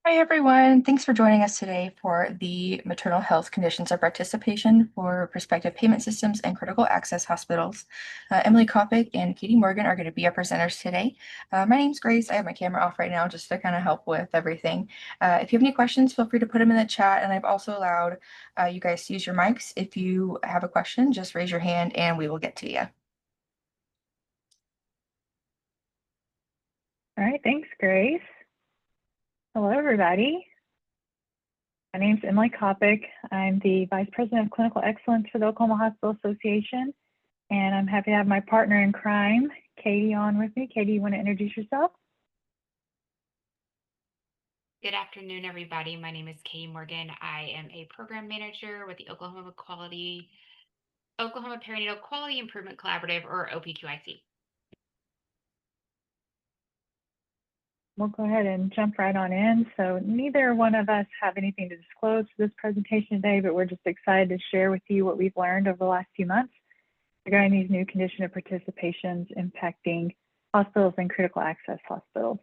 Hi, everyone. Thanks for joining us today for the maternal health conditions of participation for prospective payment systems and critical access hospitals. Emily Kopic and Katie Morgan are going to be our presenters today. My name's Grace. I have my camera off right now just to kind of help with everything. If you have any questions, feel free to put them in the chat. And I've also allowed you guys to use your mics. If you have a question, just raise your hand and we will get to you. All right, thanks, Grace. Hello, everybody. My name's Emily Kopic. I'm the Vice President of Clinical Excellence for the Oklahoma Hospital Association, and I'm happy to have my partner in crime, Katie, on with me. Katie, you want to introduce yourself? Good afternoon, everybody. My name is Katie Morgan. I am a program manager with the Oklahoma Perinatal Quality Improvement Collaborative, or OPQIC. We'll go ahead and jump right on in. So neither one of us have anything to disclose for this presentation today, but we're just excited to share with you what we've learned over the last few months regarding these new condition of participations impacting hospitals and critical access hospitals.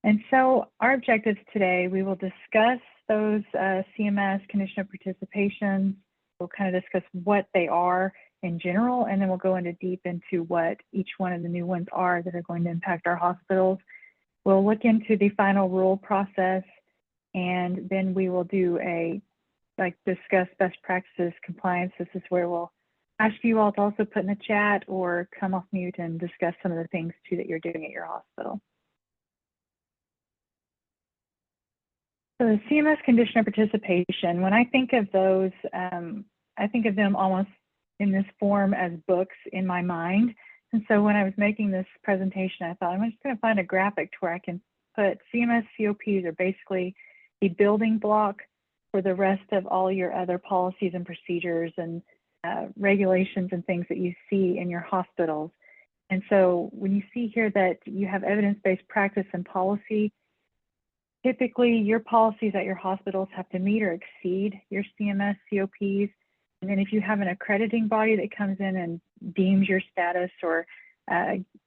And so our objectives today, we will discuss those CMS condition of participations. We'll kind of discuss what they are in general, and then we'll go deep into what each one of the new ones are that are going to impact our hospitals. We'll look into the final rule process, and then we will do discuss best practices compliance. This is where we'll ask you all to also put in the chat or come off mute and discuss some of the things too that you're doing at your hospital. So the CMS condition of participation, when I think of those, I think of them almost in this form as books in my mind. And so when I was making this presentation, I thought I'm just going to find a graphic to where I can put CMS COPs are basically the building block for the rest of all your other policies and procedures and regulations and things that you see in your hospitals. And so when you see here that you have evidence-based practice and policy, typically your policies at your hospitals have to meet or exceed your CMS COPs. And then if you have an accrediting body that comes in and deems your status, or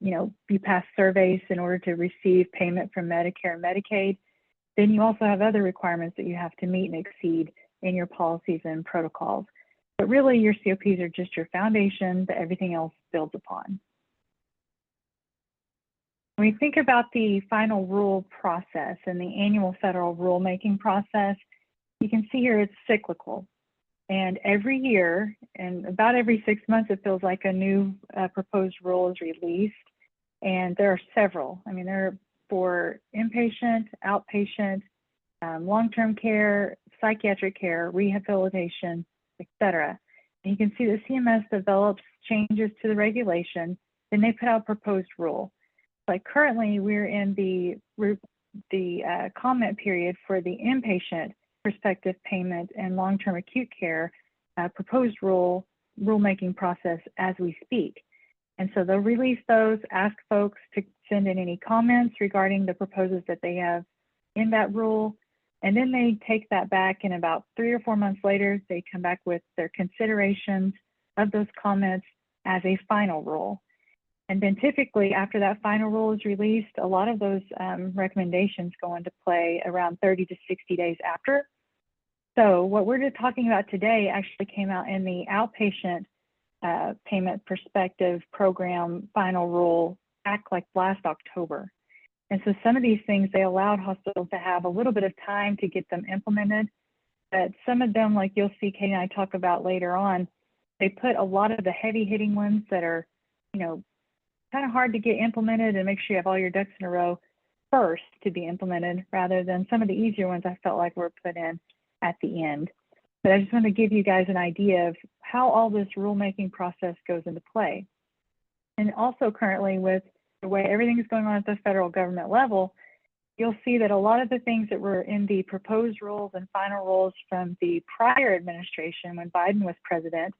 you pass surveys in order to receive payment from Medicare and Medicaid, then you also have other requirements that you have to meet and exceed in your policies and protocols. But really your COPs are just your foundation that everything else builds upon. When we think about the final rule process and the annual federal rulemaking process, you can see here it's cyclical. And every year, and about every 6 months, it feels like a new proposed rule is released. And there are several. I mean, there are for inpatient, outpatient, long-term care, psychiatric care, rehabilitation, etc. And you can see that CMS develops changes to the regulation, then they put out a proposed rule. Like currently, we're in the comment period for the inpatient prospective payment and long-term acute care proposed rulemaking process as we speak. And so they'll release those, ask folks to send in any comments regarding the proposals that they have in that rule. And then they take that back, and about 3 or 4 months later, they come back with their considerations of those comments as a final rule. And then typically after that final rule is released, a lot of those recommendations go into play around 30 to 60 days after. So what we're just talking about today actually came out in the outpatient payment perspective program final rule back like last October. And so some of these things, they allowed hospitals to have a little bit of time to get them implemented. But some of them, like you'll see Katie and I talk about later on, they put a lot of the heavy hitting ones that are, kind of hard to get implemented and make sure you have all your ducks in a row first to be implemented, rather than some of the easier ones I felt like were put in at the end. But I just want to give you guys an idea of how all this rulemaking process goes into play. And also currently, with the way everything is going on at the federal government level, you'll see that a lot of the things that were in the proposed rules and final rules from the prior administration when Biden was president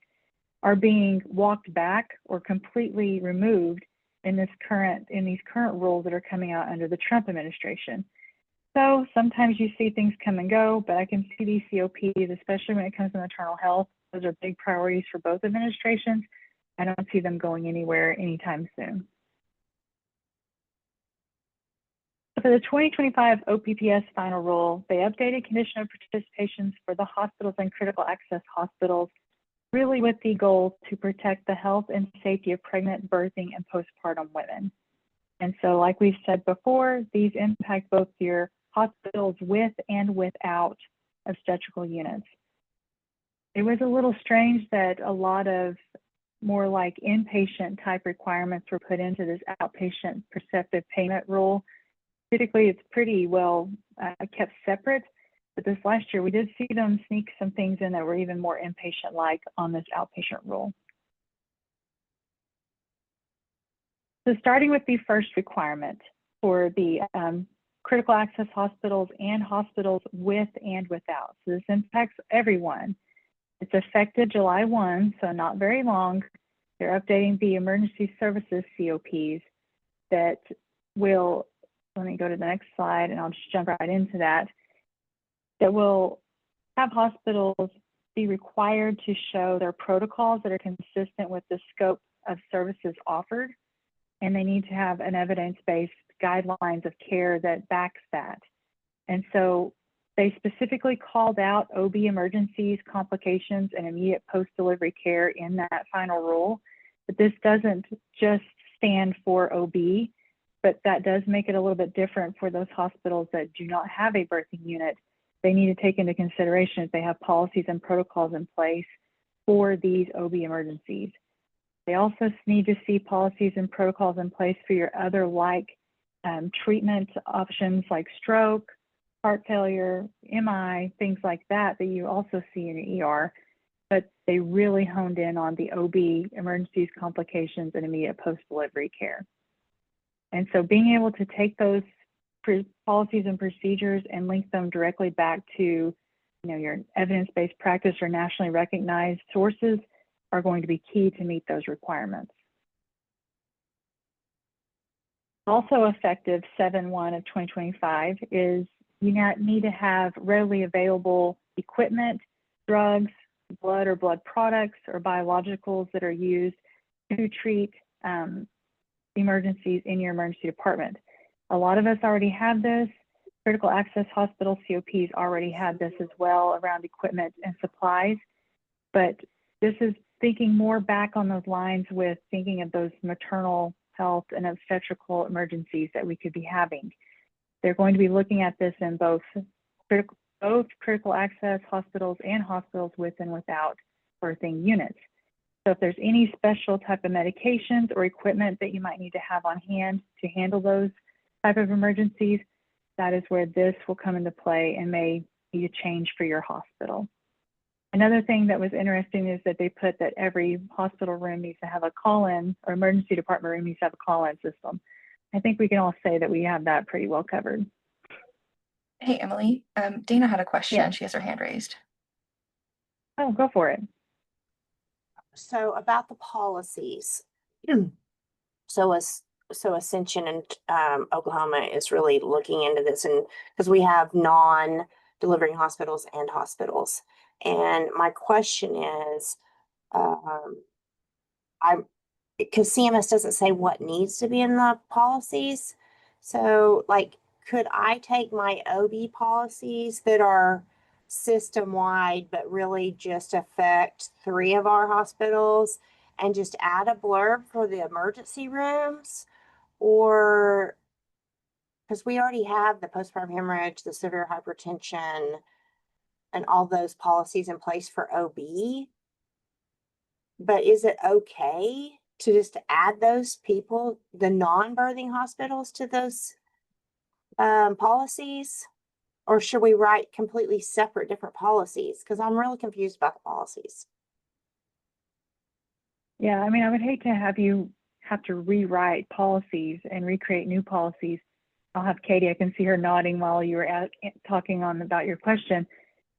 are being walked back or completely removed in these current rules that are coming out under the Trump administration. So sometimes you see things come and go, but I can see these COPs, especially when it comes to maternal health, those are big priorities for both administrations. I don't see them going anywhere anytime soon. for the 2025 OPPS final rule, they updated condition of participations for the hospitals and critical access hospitals, really with the goal to protect the health and safety of pregnant, birthing, and postpartum women. And so, like we've said before, these impact both your hospitals with and without obstetrical units. It was a little strange that a lot of more like inpatient type requirements were put into this outpatient prospective payment rule. Typically, it's pretty well kept separate, but this last year we did see them sneak some things in that were even more inpatient-like on this outpatient rule. So starting with the first requirement for the critical access hospitals and hospitals with and without. So this impacts everyone. It's effective July 1, so not very long. They're updating the emergency services CoPs that will, let me go to the next slide and I'll just jump right into that, that will have hospitals be required to show their protocols that are consistent with the scope of services offered. And they need to have an evidence-based guidelines of care that backs that. And so they specifically called out OB emergencies, complications, and immediate post-delivery care in that final rule. But this doesn't just stand for OB, but that does make it a little bit different for those hospitals that do not have a birthing unit. They need to take into consideration if they have policies and protocols in place for these OB emergencies. They also need to see policies and protocols in place for your other treatment options like stroke, heart failure, MI, things like that, that you also see in the ER, but they really honed in on the OB, emergencies, complications, and immediate post-delivery care. And so being able to take those policies and procedures and link them directly back to your evidence-based practice or nationally recognized sources are going to be key to meet those requirements. Also effective 7/1 of 2025 is you need to have readily available equipment, drugs, blood or blood products, or biologicals that are used to treat emergencies in your emergency department. A lot of us already have this. Critical access hospital COPs already had this as well around equipment and supplies, but this is thinking more back on those lines with thinking of those maternal health and obstetrical emergencies that we could be having. They're going to be looking at this in both critical access hospitals and hospitals with and without birthing units. So if there's any special type of medications or equipment that you might need to have on hand to handle those type of emergencies, that is where this will come into play and may be a change for your hospital. Another thing that was interesting is that they put that every hospital room needs to have a call-in, or emergency department room needs to have a call-in system. I think we can all say that we have that pretty well covered. Hey, Emily, Dana had a question. Yeah. She has her hand raised. Oh, go for it. So about the policies. So Ascension and Oklahoma is really looking into this, and because we have non-delivering hospitals and hospitals. And my question is, because CMS doesn't say what needs to be in the policies. So like, could I take my OB policies that are system-wide, but really just affect 3 of our hospitals and just add a blurb for the emergency rooms? Or, because we already have the postpartum hemorrhage, the severe hypertension, and all those policies in place for OB. But is it okay to just add those people, the non-birthing hospitals, to those policies? Or should we write completely separate different policies? Because I'm really confused about the policies. Yeah, I mean, I would hate to have you have to rewrite policies and recreate new policies. I'll have Katie, I can see her nodding while you were talking on about your question.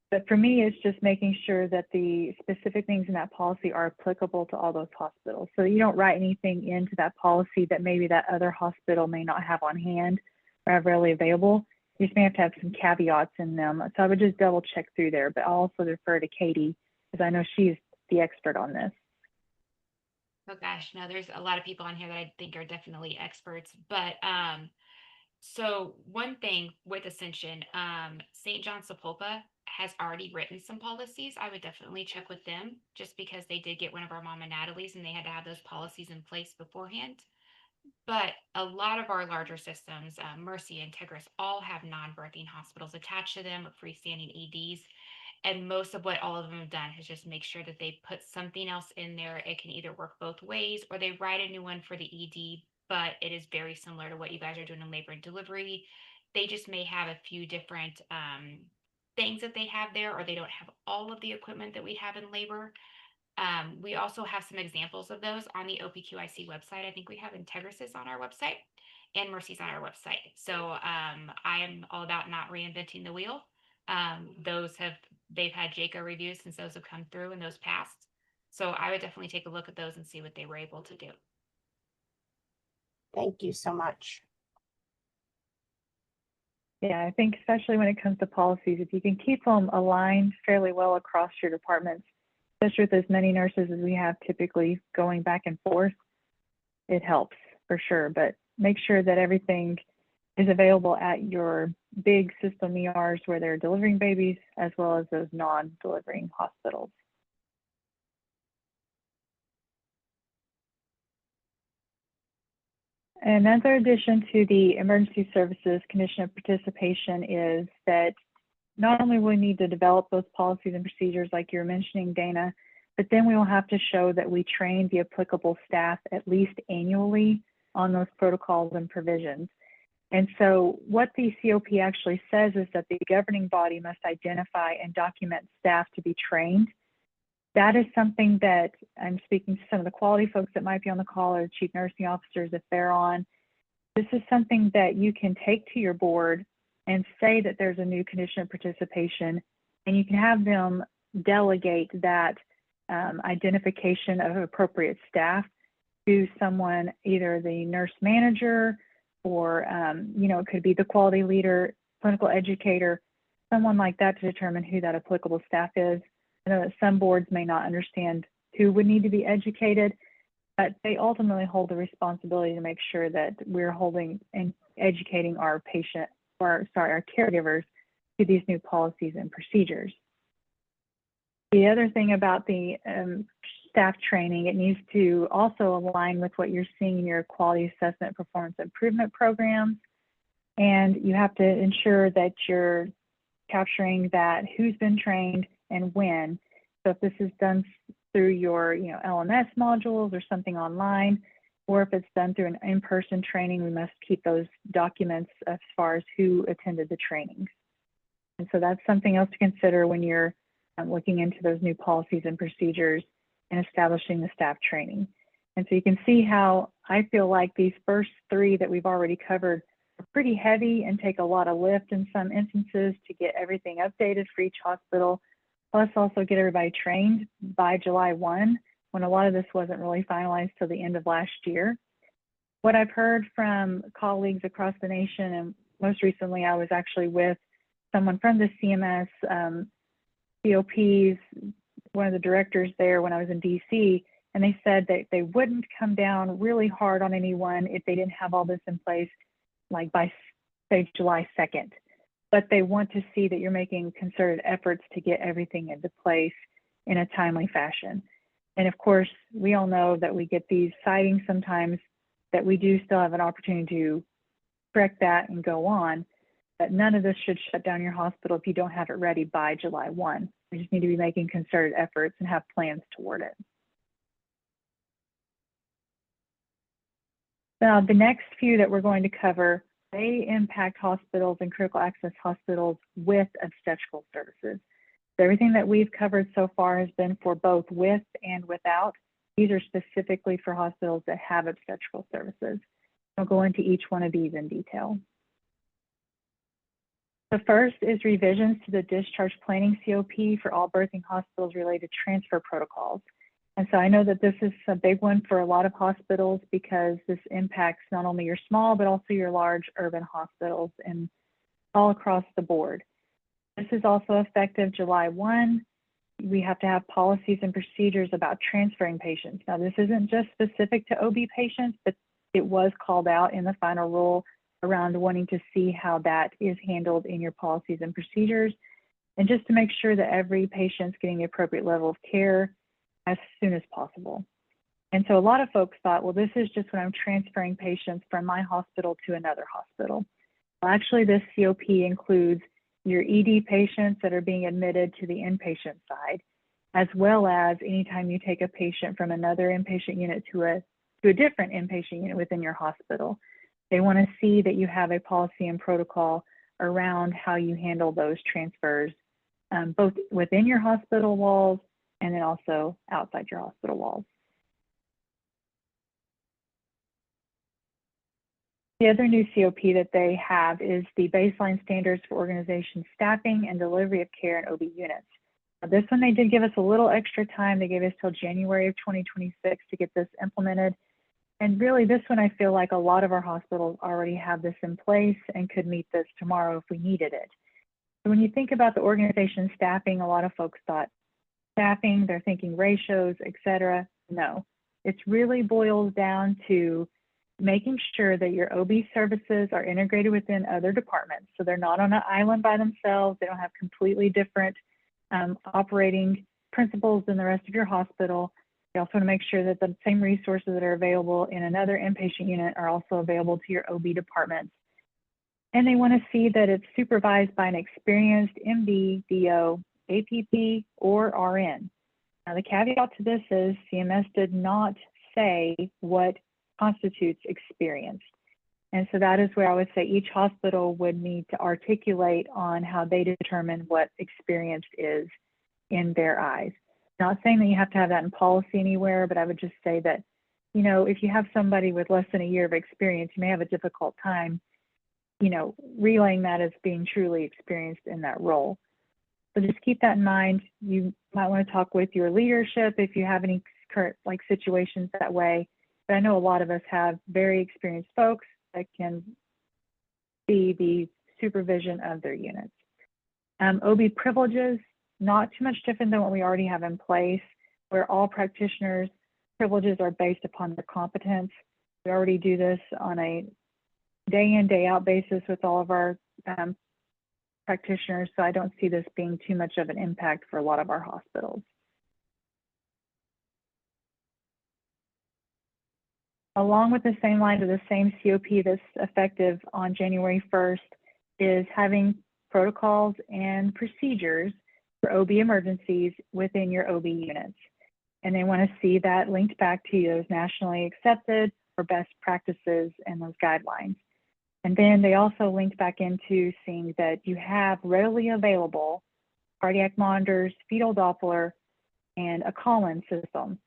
But for me, it's just making sure that the specific things in that policy are applicable to all those hospitals. So you don't write anything into that policy that maybe that other hospital may not have on hand or have readily available. You just may have to have some caveats in them. So I would just double check through there, but I'll also defer to Katie because I know she's the expert on this. Oh gosh, no, there's a lot of people on here that I think are definitely experts, but So one thing with Ascension, St. John Sepulpa has already written some policies. I would definitely check with them just because they did get one of our Mama Natalie's and they had to have those policies in place beforehand. But a lot of our larger systems, Mercy and Integris, all have non-birthing hospitals attached to them, freestanding EDs. And most of what all of them have done is just make sure that they put something else in there. It can either work both ways or they write a new one for the ED, but it is very similar to what you guys are doing in labor and delivery. They just may have a few different things that they have there, or they don't have all of the equipment that we have in labor. We also have some examples of those on the OPQIC website. I think we have Integris's on our website and Mercy's on our website. So I am all about not reinventing the wheel. They've had JACO reviews since those have come through and those passed. So I would definitely take a look at those and see what they were able to do. Thank you so much. Yeah, I think especially when it comes to policies, if you can keep them aligned fairly well across your departments, especially with as many nurses as we have typically going back and forth, it helps for sure. But make sure that everything is available at your big system ERs where they're delivering babies, as well as those non-delivering hospitals. Another addition to the emergency services condition of participation is that not only will we need to develop those policies and procedures like you're mentioning, Dana, but then we will have to show that we train the applicable staff at least annually on those protocols and provisions. And so what the COP actually says is that the governing body must identify and document staff to be trained. That is something that I'm speaking to some of the quality folks that might be on the call, or the chief nursing officers if they're on. This is something that you can take to your board and say that there's a new condition of participation, and you can have them delegate that identification of appropriate staff to someone, either the nurse manager or, it could be the quality leader, clinical educator, someone like that, to determine who that applicable staff is. I know that some boards may not understand who would need to be educated, but they ultimately hold the responsibility to make sure that we're holding and educating our our caregivers to these new policies and procedures. The other thing about the staff training, it needs to also align with what you're seeing in your quality assessment performance improvement programs. And you have to ensure that you're capturing that who's been trained and when. So if this is done through your LMS modules or something online, or if it's done through an in-person training, we must keep those documents as far as who attended the trainings. And so that's something else to consider when you're looking into those new policies and procedures and establishing the staff training. And so you can see how I feel like these first three that we've already covered are pretty heavy and take a lot of lift in some instances to get everything updated for each hospital, plus also get everybody trained by July 1, when a lot of this wasn't really finalized till the end of last year. What I've heard from colleagues across the nation, and most recently I was actually with someone from the CMS COPs, one of the directors there when I was in DC, and they said that they wouldn't come down really hard on anyone if they didn't have all this in place, like by say July 2nd. But they want to see that you're making concerted efforts to get everything into place in a timely fashion. And of course, we all know that we get these sightings sometimes that we do still have an opportunity to correct that and go on. But none of this should shut down your hospital if you don't have it ready by July 1. We just need to be making concerted efforts and have plans toward it. Now, the next few that we're going to cover, they impact hospitals and critical access hospitals with obstetrical services. So everything that we've covered so far has been for both with and without. These are specifically for hospitals that have obstetrical services. I'll go into each one of these in detail. The first is revisions to the discharge planning COP for all birthing hospitals related transfer protocols. And so I know that this is a big one for a lot of hospitals because this impacts not only your small, but also your large urban hospitals and all across the board. This is also effective July 1. We have to have policies and procedures about transferring patients. Now, this isn't just specific to OB patients, but it was called out in the final rule around wanting to see how that is handled in your policies and procedures, and just to make sure that every patient's getting the appropriate level of care as soon as possible. And so a lot of folks thought, well, this is just when I'm transferring patients from my hospital to another hospital. Well, actually, this COP includes your ED patients that are being admitted to the inpatient side, as well as anytime you take a patient from another inpatient unit to a different inpatient unit within your hospital. They want to see that you have a policy and protocol around how you handle those transfers, both within your hospital walls and then also outside your hospital walls. The other new COP that they have is the baseline standards for organization staffing and delivery of care in OB units. Now, this one, they did give us a little extra time. They gave us till January of 2026 to get this implemented. And really, this one, I feel like a lot of our hospitals already have this in place and could meet this tomorrow if we needed it. So when you think about the organization staffing, a lot of folks thought staffing, they're thinking ratios, et cetera. No, it's really boils down to making sure that your OB services are integrated within other departments. So they're not on an island by themselves. They don't have completely different operating principles than the rest of your hospital. You also want to make sure that the same resources that are available in another inpatient unit are also available to your OB departments. And they want to see that it's supervised by an experienced MD, DO, APP, or RN. Now, the caveat to this is CMS did not say what constitutes experienced. And so that is where I would say each hospital would need to articulate on how they determine what experienced is in their eyes. Not saying that you have to have that in policy anywhere, but I would just say that, you know, if you have somebody with less than a year of experience, you may have a difficult time, you know, relaying that as being truly experienced in that role. So just keep that in mind. You might want to talk with your leadership if you have any current situations that way. But I know a lot of us have very experienced folks that can be the supervision of their units. OB privileges, not too much different than what we already have in place, where all practitioners' privileges are based upon their competence. We already do this on a day in, day out basis with all of our practitioners, so I don't see this being too much of an impact for a lot of our hospitals. Along with the same line of the same COP that's effective on January 1st is having protocols and procedures for OB emergencies within your OB units. And they want to see that linked back to those nationally accepted or best practices and those guidelines. And then they also link back into seeing that you have readily available cardiac monitors, fetal Doppler, and a call-in system.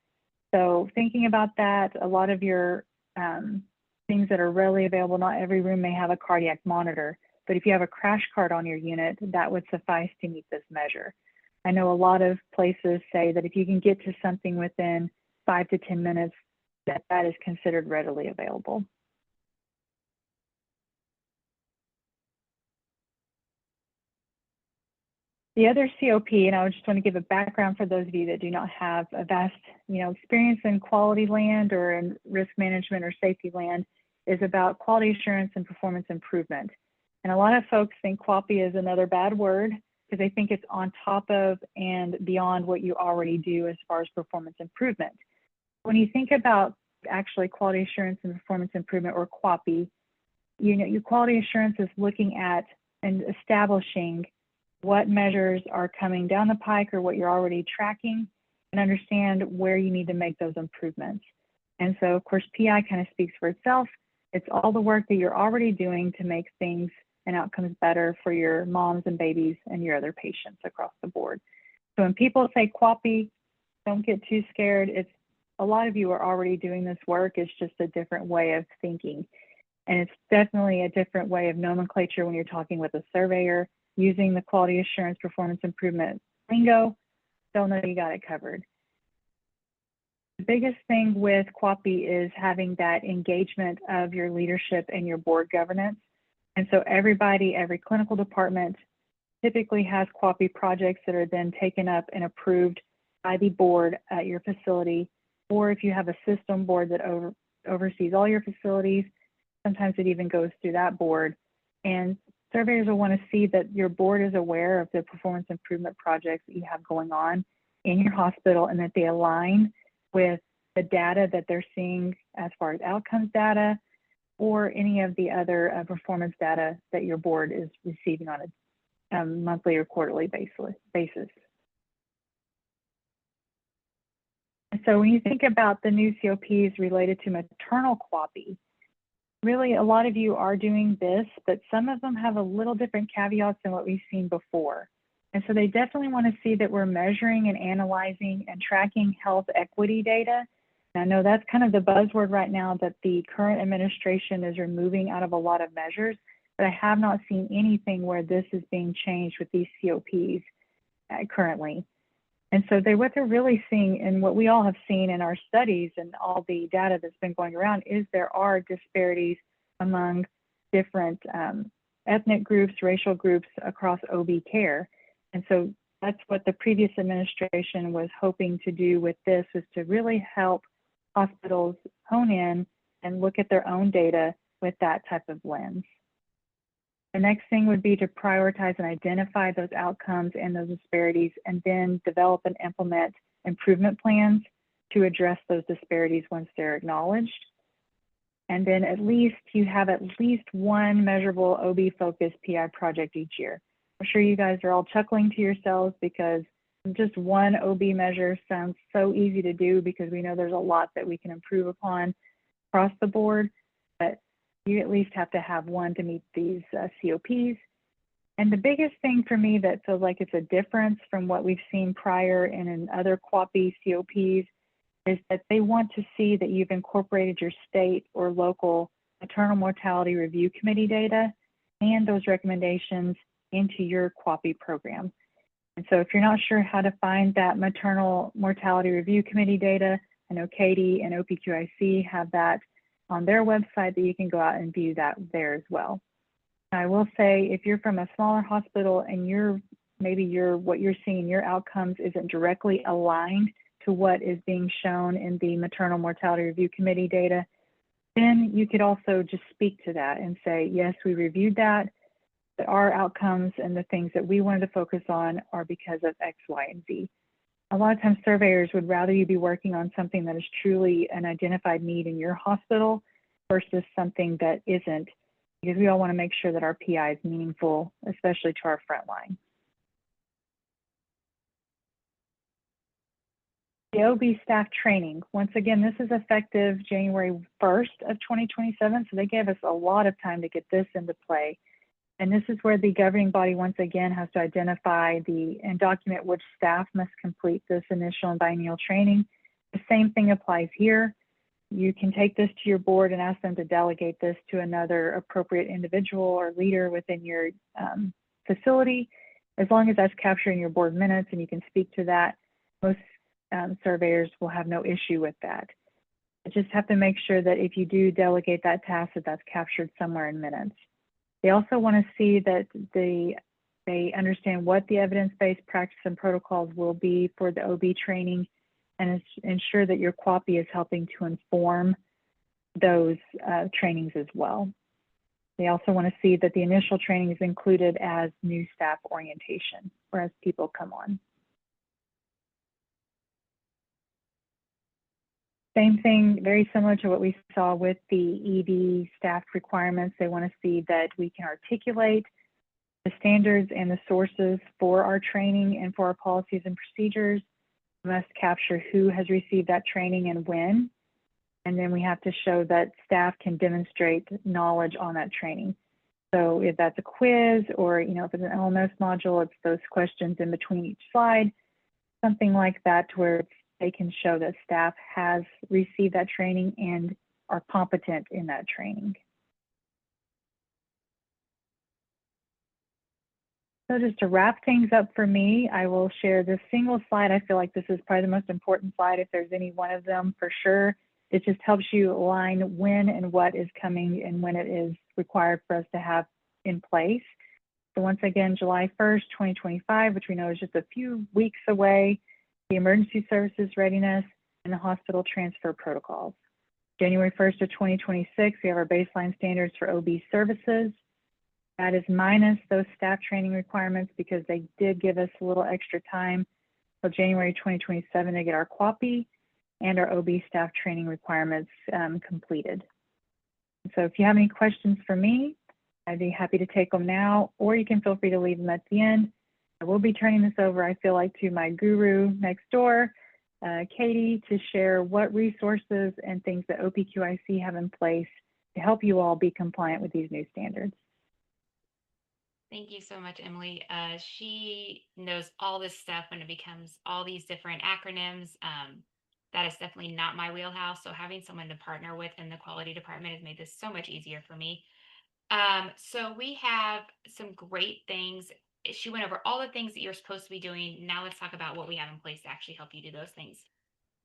So thinking about that, a lot of your things that are readily available, not every room may have a cardiac monitor, but if you have a crash cart on your unit, that would suffice to meet this measure. I know a lot of places say that if you can get to something within 5 to 10 minutes, that is considered readily available. The other COP, and I just want to give a background for those of you that do not have a vast, experience in quality land or in risk management or safety land, is about quality assurance and performance improvement. And a lot of folks think QAPI is another bad word because they think it's on top of and beyond what you already do as far as performance improvement. When you think about actually quality assurance and performance improvement, or QAPI, your quality assurance is looking at and establishing what measures are coming down the pike or what you're already tracking, and understand where you need to make those improvements. And so, of course, PI kind of speaks for itself. It's all the work that you're already doing to make things and outcomes better for your moms and babies and your other patients across the board. So when people say QAPI, don't get too scared. It's a lot of you are already doing this work. It's just a different way of thinking. And it's definitely a different way of nomenclature when you're talking with a surveyor, using the quality assurance performance improvement lingo. Don't know you got it covered. The biggest thing with QAPI is having that engagement of your leadership and your board governance. And so everybody, every clinical department typically has QAPI projects that are then taken up and approved by the board at your facility. Or if you have a system board that oversees all your facilities, Sometimes it even goes through that board. And surveyors will want to see that your board is aware of the performance improvement projects that you have going on in your hospital and that they align with the data that they're seeing as far as outcomes data or any of the other performance data that your board is receiving on a monthly or quarterly basis. And so when you think about the new COPs related to maternal QAPI, really a lot of you are doing this, but some of them have a little different caveats than what we've seen before. And so they definitely want to see that we're measuring and analyzing and tracking health equity data. And I know that's kind of the buzzword right now that the current administration is removing out of a lot of measures, but I have not seen anything where this is being changed with these COPs currently. And so what they're really seeing, and what we all have seen in our studies and all the data that's been going around, is there are disparities among different ethnic groups, racial groups across OB care. And so that's what the previous administration was hoping to do with this, was to really help hospitals hone in and look at their own data with that type of lens. The next thing would be to prioritize and identify those outcomes and those disparities, and then develop and implement improvement plans to address those disparities once they're acknowledged. And then at least you have at least one measurable OB-focused PI project each year. I'm sure you guys are all chuckling to yourselves because just one OB measure sounds so easy to do, because we know there's a lot that we can improve upon across the board, but you at least have to have one to meet these COPs. And the biggest thing for me that feels like it's a difference from what we've seen prior and in other QAPI COPs is that they want to see that you've incorporated your state or local maternal mortality review committee data and those recommendations into your QAPI program. And so if you're not sure how to find that maternal mortality review committee data, I know Katie and OPQIC have that on their website that you can go out and view that there as well. I will say, if you're from a smaller hospital and what you're seeing, your outcomes isn't directly aligned to what is being shown in the maternal mortality review committee data, then you could also just speak to that and say, yes, we reviewed that, but our outcomes and the things that we wanted to focus on are because of X, Y, and Z. A lot of times surveyors would rather you be working on something that is truly an identified need in your hospital versus something that isn't, because we all want to make sure that our PI is meaningful, especially to our frontline. The OB staff training, once again, this is effective January 1st of 2027, so they gave us a lot of time to get this into play. And this is where the governing body once again has to identify and document which staff must complete this initial and biennial training. The same thing applies here. You can take this to your board and ask them to delegate this to another appropriate individual or leader within your facility, as long as that's captured in your board minutes and you can speak to that. Most surveyors will have no issue with that. You just have to make sure that if you do delegate that task, that's captured somewhere in minutes. They also want to see that they understand what the evidence-based practice and protocols will be for the OB training, and ensure that your QAPI is helping to inform those trainings as well. They also want to see that the initial training is included as new staff orientation, or as people come on. Same thing, very similar to what we saw with the ED staff requirements. They want to see that we can articulate the standards and the sources for our training and for our policies and procedures. We must capture who has received that training and when. And then we have to show that staff can demonstrate knowledge on that training. So if that's a quiz, or if it's an LMS module, it's those questions in between each slide, something like that, to where they can show that staff has received that training and are competent in that training. So just to wrap things up for me, I will share this single slide. I feel like this is probably the most important slide, if there's any one of them for sure. It just helps you align when and what is coming and when it is required for us to have in place. So once again, July 1st, 2025, which we know is just a few weeks away, the emergency services readiness and the hospital transfer protocols. January 1st of 2026, we have our baseline standards for OB services. That is minus those staff training requirements because they did give us a little extra time till January 2027 to get our CoP and our OB staff training requirements completed. So if you have any questions for me, I'd be happy to take them now, or you can feel free to leave them at the end. I will be turning this over, I feel like, to my guru next door, Katie, to share what resources and things that OPQIC have in place to help you all be compliant with these new standards. Thank you so much, Emily. She knows all this stuff when it becomes all these different acronyms. That is definitely not my wheelhouse. So having someone to partner with in the quality department has made this so much easier for me. So we have some great things. She went over all the things that you're supposed to be doing. Now let's talk about what we have in place to actually help you do those things.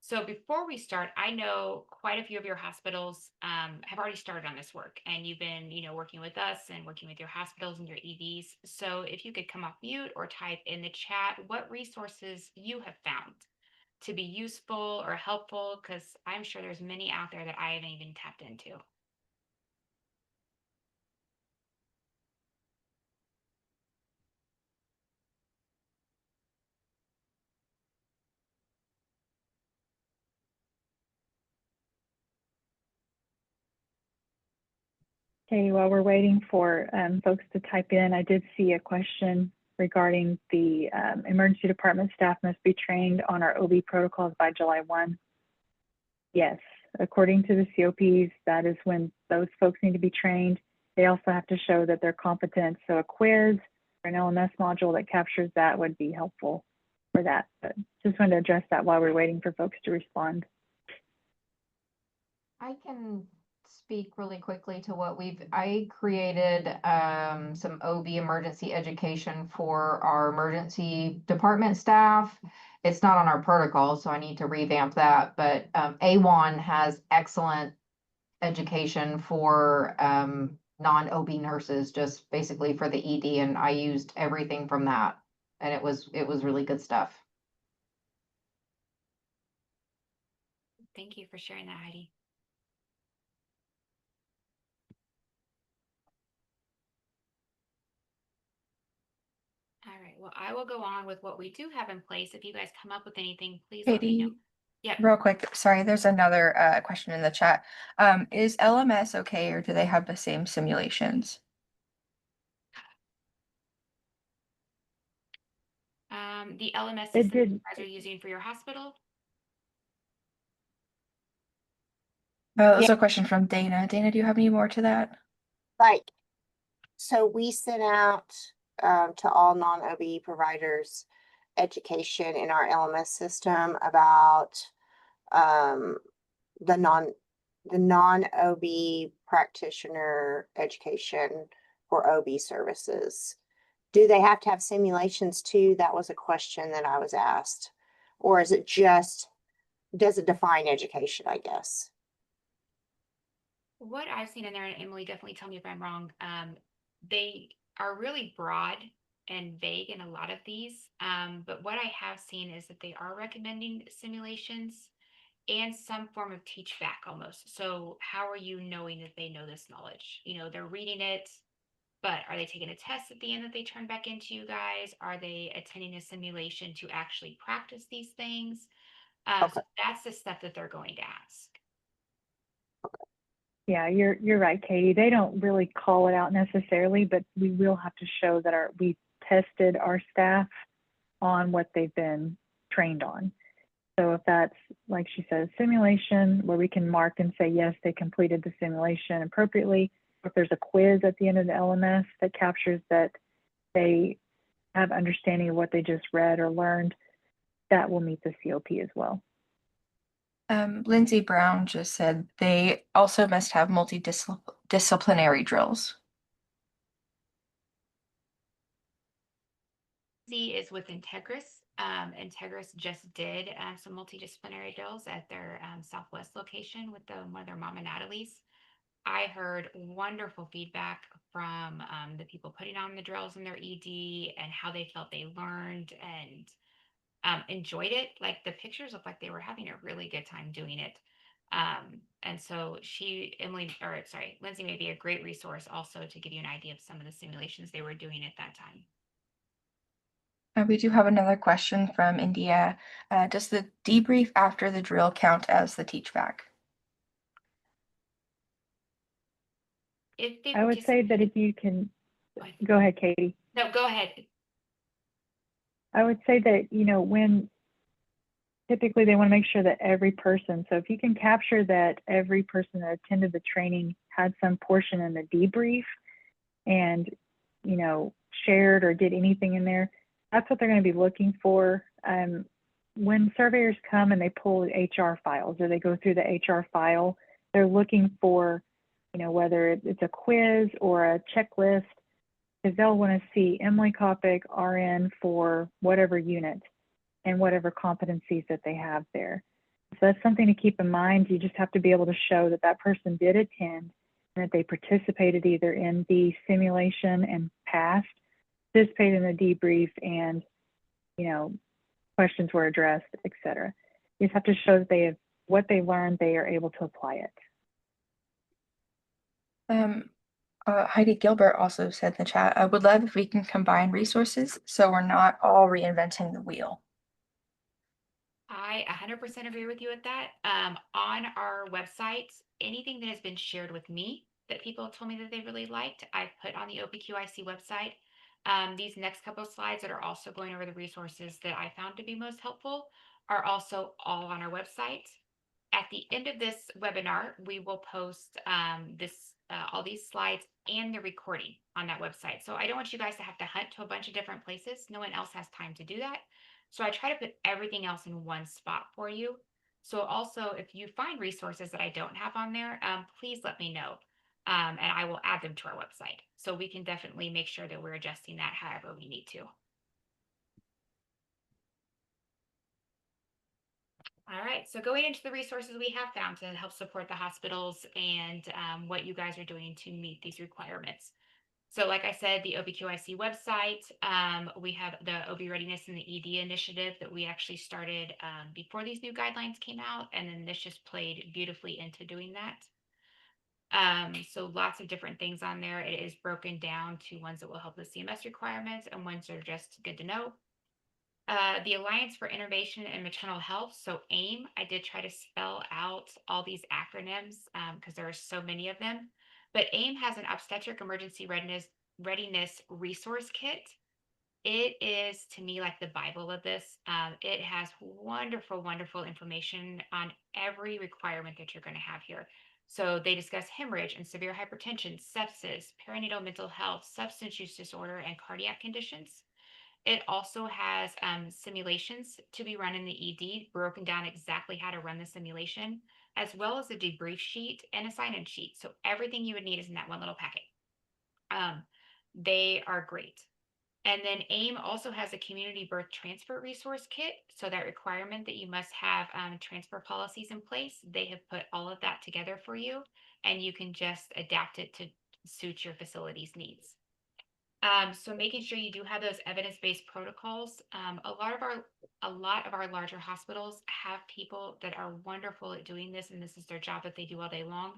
So before we start, I know quite a few of your hospitals have already started on this work, and you've been, working with us and working with your hospitals and your EDs. So if you could come off mute or type in the chat what resources you have found to be useful or helpful, because I'm sure there's many out there that I haven't even tapped into. Okay, while we're waiting for folks to type in, I did see a question regarding the emergency department staff must be trained on our OB protocols by July 1. Yes, according to the COPs, that is when those folks need to be trained. They also have to show that they're competent. So a quiz or an LMS module that captures that would be helpful for that. But just wanted to address that while we're waiting for folks to respond. I can speak really quickly to what I created some OB emergency education for our emergency department staff. It's not on our protocol, so I need to revamp that, but A1 has excellent education for non-OB nurses, just basically for the ED, and I used everything from that, and it was really good stuff. Thank you for sharing that, Heidi. All right, well, I will go on with what we do have in place. If you guys come up with anything, please let me know. Katie, Yep. real quick, sorry, there's another question in the chat. Is LMS okay, or do they have the same simulations? The LMS It system did. you guys are using for your hospital? That was Yeah. a question from Dana. Dana, do you have any more to that? Like, so we sent out to all non-OB providers education in our LMS system about the non-OB practitioner education for OB services. Do they have to have simulations too? That was a question that I was asked. Or is it just, does it define education, I guess? What I've seen in there, and Emily, definitely tell me if I'm wrong, they are really broad and vague in a lot of these. But what I have seen is that they are recommending simulations and some form of teach back almost. So how are you knowing that they know this knowledge? They're reading it, but are they taking a test at the end that they turn back into you guys? Are they attending a simulation to actually practice these things? Okay. So that's the stuff that they're going to ask. Yeah, you're right, Katie. They don't really call it out necessarily, but we will have to show that we tested our staff on what they've been trained on. So if that's, like she says, simulation where we can mark and say, yes, they completed the simulation appropriately. If there's a quiz at the end of the LMS that captures that they have understanding of what they just read or learned, that will meet the COP as well. Lindsay Brown just said they also must have multidisciplinary drills. Is with Integris. Integris just did some multidisciplinary drills at their Southwest location with one of their Mama Natalie's. I heard wonderful feedback from the people putting on the drills in their ED and how they felt they learned and enjoyed it. Like the pictures looked like they were having a really good time doing it. And so Lindsay may be a great resource also to give you an idea of some of the simulations they were doing at that time. We do have another question from India. Does the debrief after the drill count as the teach back? If they I would say that if you can, go ahead, Katie. No, go ahead. I would say that, when typically they want to make sure that every person, so if you can capture that every person that attended the training had some portion in the debrief and, shared or did anything in there, that's what they're going to be looking for. When surveyors come and they pull HR files or they go through the HR file, they're looking for, whether it's a quiz or a checklist, because they'll want to see Emily Kopic, RN for whatever unit and whatever competencies that they have there. So that's something to keep in mind. You just have to be able to show that that person did attend and that they participated either in the simulation and passed, participated in the debrief, and, questions were addressed, etc. You just have to show that they have what they learned, they are able to apply it. Heidi Gilbert also said in the chat, I would love if we can combine resources so we're not all reinventing the wheel. I 100% agree with you with that. On our website, anything that has been shared with me that people have told me that they really liked, I've put on the OPQIC website. These next couple of slides that are also going over the resources that I found to be most helpful are also all on our website. At the end of this webinar, we will post all these slides and the recording on that website. So I don't want you guys to have to hunt to a bunch of different places. No one else has time to do that. So I try to put everything else in one spot for you. So also, if you find resources that I don't have on there, please let me know. And I will add them to our website. So we can definitely make sure that we're adjusting that however we need to. All right, so going into the resources we have found to help support the hospitals and what you guys are doing to meet these requirements. So like I said, the OBQIC website, we have the OB Readiness and the ED initiative that we actually started before these new guidelines came out, and then this just played beautifully into doing that. So lots of different things on there. It is broken down to ones that will help the CMS requirements and ones that are just good to know. The Alliance for Innovation in Maternal Health, so AIM. I did try to spell out all these acronyms because there are so many of them. But AIM has an obstetric emergency readiness resource kit. It is, to me, like the Bible of this. It has wonderful, wonderful information on every requirement that you're going to have here. So they discuss hemorrhage and severe hypertension, sepsis, perinatal mental health, substance use disorder, and cardiac conditions. It also has simulations to be run in the ED, broken down exactly how to run the simulation, as well as a debrief sheet and a sign-in sheet. So everything you would need is in that one little packet. They are great. And then AIM also has a community birth transfer resource kit. So that requirement that you must have transfer policies in place, they have put all of that together for you, and you can just adapt it to suit your facility's needs. So making sure you do have those evidence-based protocols. A lot of our larger hospitals have people that are wonderful at doing this, and this is their job that they do all day long.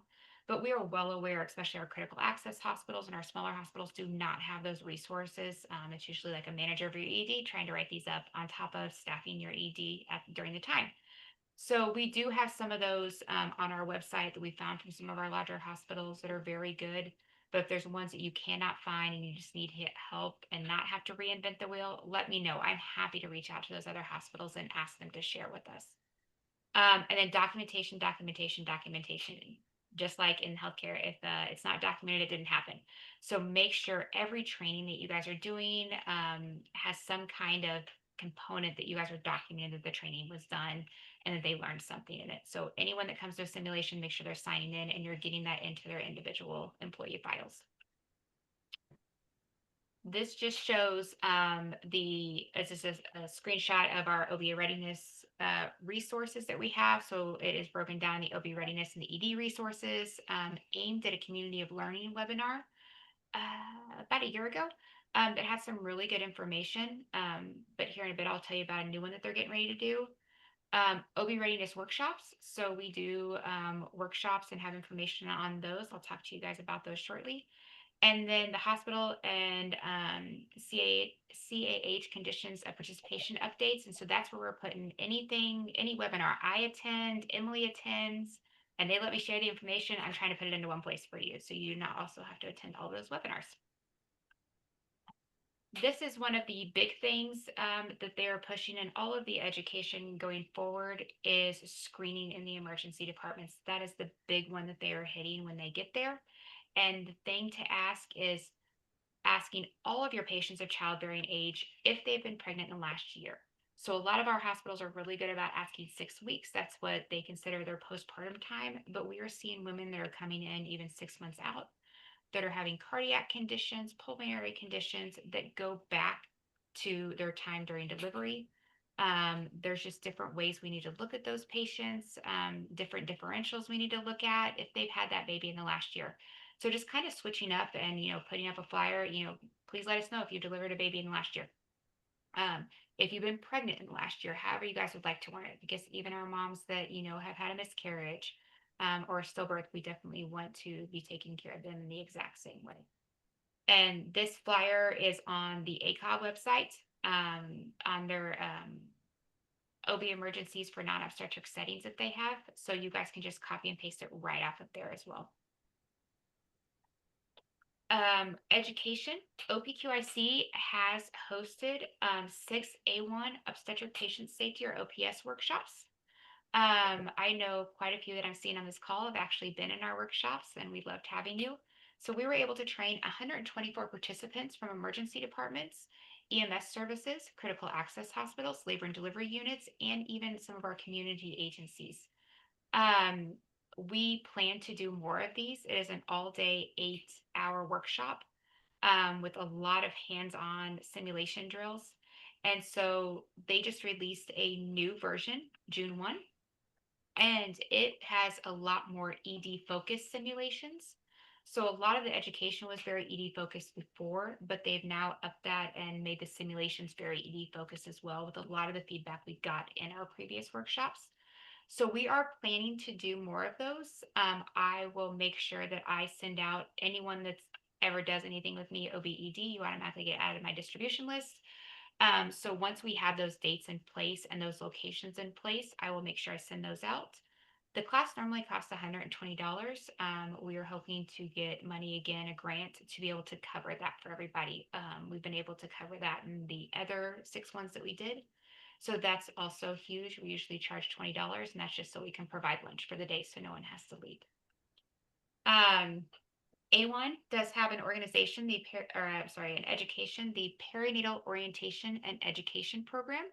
But we are well aware, especially our critical access hospitals and our smaller hospitals do not have those resources. It's usually like a manager of your ED trying to write these up on top of staffing your ED during the time. So we do have some of those on our website that we found from some of our larger hospitals that are very good. But if there's ones that you cannot find and you just need help and not have to reinvent the wheel, let me know. I'm happy to reach out to those other hospitals and ask them to share with us. And then documentation. Just like in healthcare, if it's not documented, it didn't happen. So make sure every training that you guys are doing has some kind of component that you guys are documenting that the training was done and that they learned something in it. So anyone that comes to a simulation, make sure they're signing in and you're getting that into their individual employee files. This just shows this is a screenshot of our OB readiness resources that we have. So it is broken down the OB readiness and the ED resources. AIM did a community of learning webinar about a year ago that had some really good information. But here in a bit, I'll tell you about a new one that they're getting ready to do. OB readiness workshops. So we do workshops and have information on those. I'll talk to you guys about those shortly. And then the hospital and CAH conditions of participation updates. And so that's where we're putting anything, any webinar I attend, Emily attends, and they let me share the information. I'm trying to put it into one place for you, so you do not also have to attend all those webinars. This is one of the big things that they're pushing in all of the education going forward is screening in the emergency departments. That is the big one that they are hitting when they get there. And the thing to ask is asking all of your patients of childbearing age if they've been pregnant in the last year. So a lot of our hospitals are really good about asking 6 weeks. That's what they consider their postpartum time. But we are seeing women that are coming in even 6 months out that are having cardiac conditions, pulmonary conditions that go back to their time during delivery. There's just different ways we need to look at those patients, different differentials we need to look at if they've had that baby in the last year. So just kind of switching up and, putting up a flyer, please let us know if you delivered a baby in the last year. If you've been pregnant in the last year, however you guys would like to word it, because even our moms that, have had a miscarriage or a stillbirth, we definitely want to be taking care of them in the exact same way. And this flyer is on the ACOB website on their OB emergencies for non-obstetric settings that they have. So you guys can just copy and paste it right off of there as well. Education, OPQIC has hosted 6 A1 obstetric patient safety or OPS workshops. I know quite a few that I'm seeing on this call have actually been in our workshops, and we loved having you. So we were able to train 124 participants from emergency departments, EMS services, critical access hospitals, labor and delivery units, and even some of our community agencies. We plan to do more of these. It is an all-day 8-hour workshop with a lot of hands-on simulation drills. And so they just released a new version, June 1, and it has a lot more ED focused simulations. So a lot of the education was very ED focused before, but they've now upped that and made the simulations very ED focused as well with a lot of the feedback we got in our previous workshops. So we are planning to do more of those. I will make sure that I send out anyone that's ever does anything with me, OBED, you automatically get added to my distribution list. So once we have those dates in place and those locations in place, I will make sure I send those out. The class normally costs $120. We are hoping to get money again, a grant to be able to cover that for everybody. We've been able to cover that in the other 6 ones that we did. So that's also huge. We usually charge $20, and that's just so we can provide lunch for the day so no one has to leave. A1 does have an organization, an education, the Perinatal Orientation and Education Program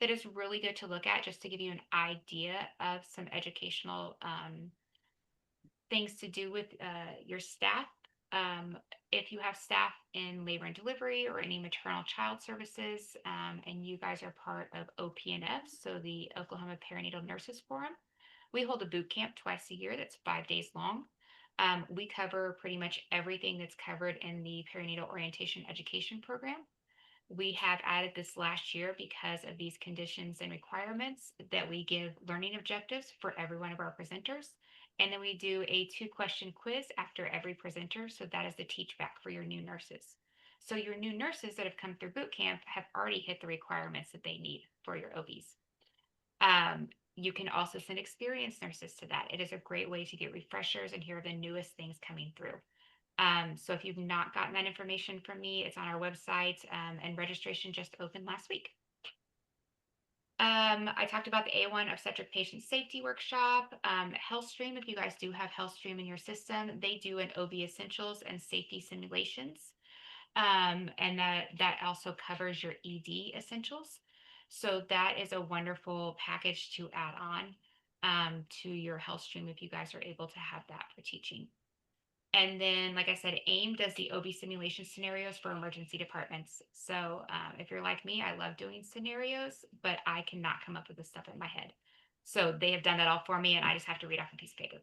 that is really good to look at just to give you an idea of some educational things to do with your staff. If you have staff in labor and delivery or any maternal child services, and you guys are part of OPNF, so the Oklahoma Perinatal Nurses Forum, we hold a boot camp twice a year that's 5 days long. We cover pretty much everything that's covered in the Perinatal Orientation Education Program. We have added this last year because of these conditions and requirements that we give learning objectives for every one of our presenters. And then we do a 2-question quiz after every presenter. So that is the teach back for your new nurses. So your new nurses that have come through boot camp have already hit the requirements that they need for your OBs. You can also send experienced nurses to that. It is a great way to get refreshers and hear the newest things coming through. So if you've not gotten that information from me, it's on our website, and registration just opened last week. I talked about the A1 obstetric patient safety workshop. HealthStream, if you guys do have HealthStream in your system, they do an OB essentials and safety simulations. And that also covers your ED essentials. So that is a wonderful package to add on to your HealthStream if you guys are able to have that for teaching. And then, like I said, AIM does the OB simulation scenarios for emergency departments. So if you're like me, I love doing scenarios, but I cannot come up with the stuff in my head. So they have done that all for me, and I just have to read off a piece of paper.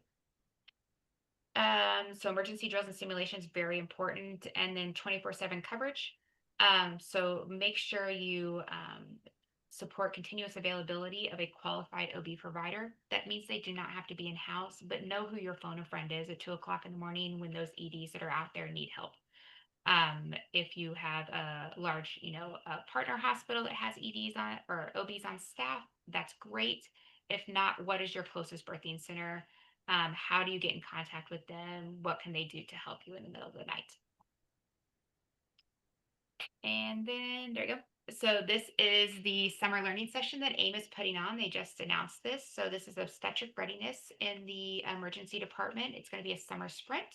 So emergency drills and simulations, very important. And then 24/7 coverage. So make sure you support continuous availability of a qualified OB provider. That means they do not have to be in-house, but know who your phone a friend is at 2 o'clock in the morning when those EDs that are out there need help. If you have a large, a partner hospital that has EDs on or OBs on staff, that's great. If not, what is your closest birthing center? How do you get in contact with them? What can they do to help you in the middle of the night? And then there you go. So this is the summer learning session that AIM is putting on. They just announced this. So this is obstetric readiness in the emergency department. It's going to be a summer sprint.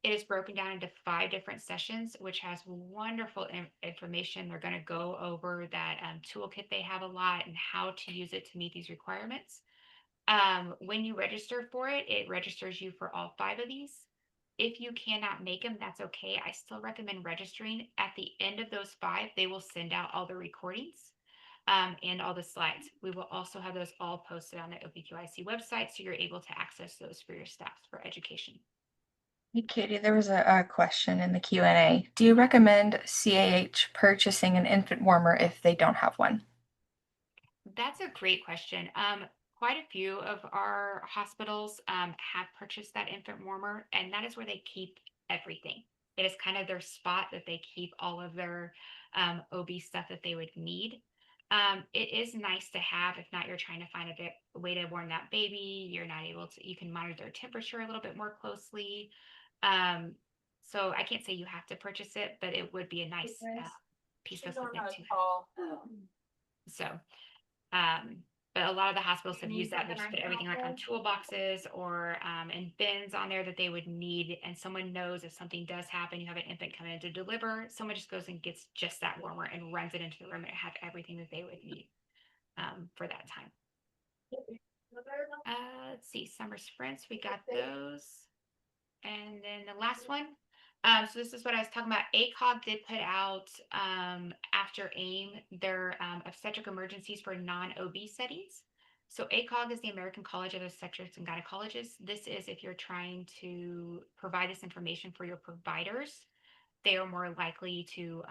It is broken down into 5 different sessions, which has wonderful information. They're going to go over that toolkit they have a lot and how to use it to meet these requirements. When you register for it, it registers you for all 5 of these. If you cannot make them, that's okay. I still recommend registering. At the end of those 5, they will send out all the recordings and all the slides. We will also have those all posted on the OPQIC website, so you're able to access those for your staff for education. Hey, Katie, there was a question in the Q&A. Do you recommend CAH purchasing an infant warmer if they don't have one? That's a great question. Quite a few of our hospitals have purchased that infant warmer, and that is where they keep everything. It is kind of their spot that they keep all of their OB stuff that they would need. It is nice to have. If not, you're trying to find a way to warm that baby. You're not able to. You can monitor their temperature a little bit more closely. So I can't say you have to purchase it, but it would be a nice piece of equipment to have. So. But a lot of the hospitals have used that. They just put everything like on toolboxes or in bins on there that they would need. And someone knows if something does happen, you have an infant coming in to deliver, someone just goes and gets just that warmer and runs it into the room and have everything that they would need for that time. Let's see, summer sprints, we got those. And then the last one. So this is what I was talking about. ACOG did put out after AIM their obstetric emergencies for non-OB settings. So ACOG is the American College of Obstetrics and Gynecologists. This is if you're trying to provide this information for your providers, they are more likely to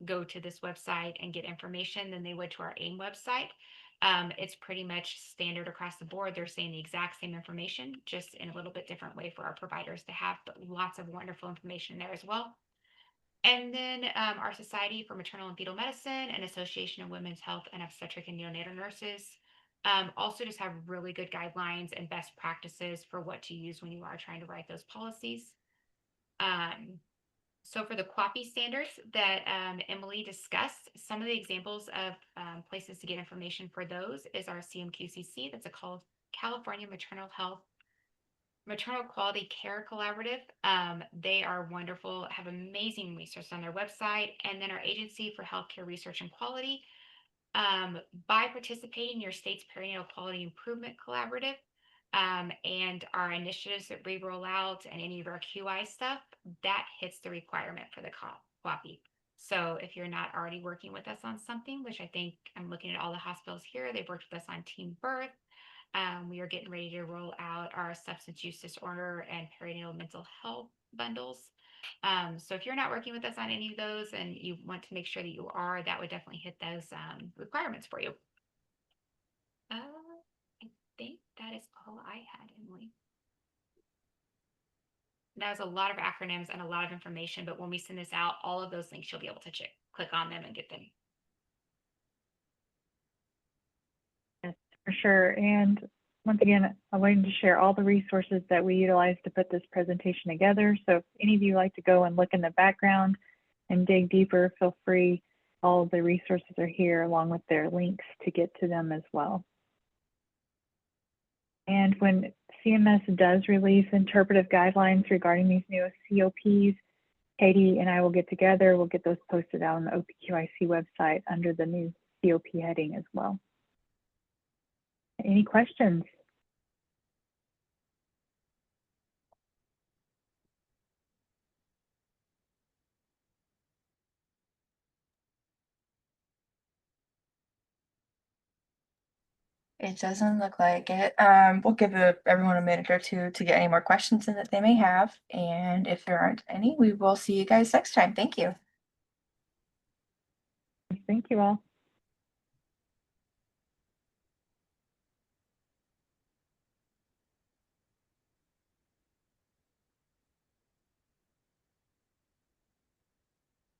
go to this website and get information than they would to our AIM website. It's pretty much standard across the board. They're saying the exact same information, just in a little bit different way for our providers to have, but lots of wonderful information there as well. And then our Society for Maternal and Fetal Medicine and Association of Women's Health and Obstetric and Neonatal Nurses also just have really good guidelines and best practices for what to use when you are trying to write those policies. So for the CoPs standards that Emily discussed, some of the examples of places to get information for those is our CMQCC. That's a California Maternal Quality Care Collaborative. They are wonderful, have amazing research on their website. And then our Agency for Healthcare Research and Quality. By participating in your state's perinatal quality improvement collaborative, and our initiatives that we roll out and any of our QI stuff, that hits the requirement for the COPI. So if you're not already working with us on something, which I think I'm looking at all the hospitals here, they've worked with us on teen birth. We are getting ready to roll out our substance use disorder and perinatal mental health bundles. So if you're not working with us on any of those and you want to make sure that you are, that would definitely hit those requirements for you. I think that is all I had, Emily. That was a lot of acronyms and a lot of information, but when we send this out, all of those links, you'll be able to click on them and get them. Yes, for sure. And once again, I wanted to share all the resources that we utilize to put this presentation together. So if any of you like to go and look in the background and dig deeper, feel free. All of the resources are here along with their links to get to them as well. And when CMS does release interpretive guidelines regarding these new COPs, Katie and I will get together. We'll get those posted out on the OPQIC website under the new COP heading as well. Any questions? It doesn't look like it. We'll give everyone a minute or two to get any more questions in that they may have. And if there aren't any, we will see you guys next time. Thank you. Thank you all.